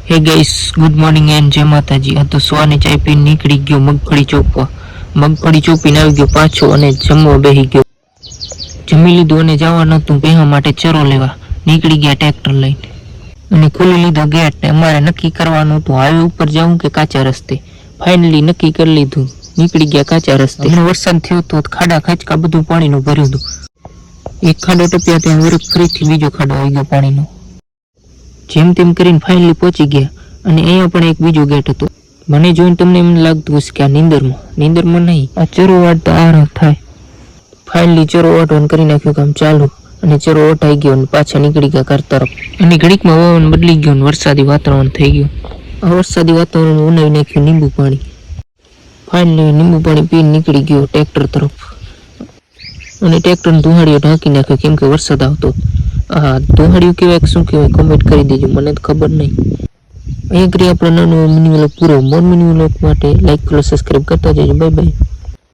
હે guys, good morning and જય માતાજી. આ તો સવારની ચાય પીને નીકળી ગયો મગફળી ચોપવા. મગફળી ચોપીને આવી ગયો પાછો અને જમવા બેસી ગયો. જમી લીધું અને જવાનું હતું બેહવા માટે ચરો લેવા. નીકળી ગયા ટ્રેક્ટર લઈને અને ખોલી લીધો ગેટ. અમારે નક્કી કરવાનું હતું હાઈવે ઉપર જવું કે કાચા રસ્તે. ફાઇનલી નક્કી કરી લીધું, નીકળી ગયા કાચા રસ્તે. વરસાદ થયો તો ખાડા ખાચકા બધું પાણીનું ભર્યું હતું. એક ખાડો ટપ્યા ત્યાં ફરીથી બીજો ખાડો આવી ગયો પાણીનો. જેમ તેમ કરીને ફાઇનલી પહોંચી ગયા અને અહીંયા પણ એક બીજો ગેટ હતો. મને જોઈને તમને એમ લાગતું હશે કે આ નીંદરમાં નહીં, આ ચરો વાટતા આરામ થાય. ફાઇનલી ચરો વાટવાનું કરી નાખ્યું કામ ચાલુ અને ચરો વટાઈ ગયો અને પાછા નીકળી ગયા ઘર તરફ. અને ઘડીકમાં વાવન બદલી ગયું અને વરસાદી વાતાવરણ થઈ ગયું. આ વરસાદી વાતાવરણ ઉનાવી નાખ્યું લીંબુ પાણી. ફાઇનલી લીંબુ પાણી પીને નીકળી ગયો ટ્રેક્ટર તરફ અને ટ્રેક્ટરને ધુહાડીઓ ઢાંકી નાખ્યો કેમ કે વરસાદ આવતો. હા, ધોહાડિયું કહેવાય કે શું કહેવાય કમેન્ટ કરી દેજો, મને તો ખબર નહીં. અહીંયા કરી આપણો નાનો મિની વ્લોગ પૂરો. મોર મિની વ્લોગ માટે લાઈક કરો, સબસ્ક્રાઈબ કરતા જજો. Bye bye.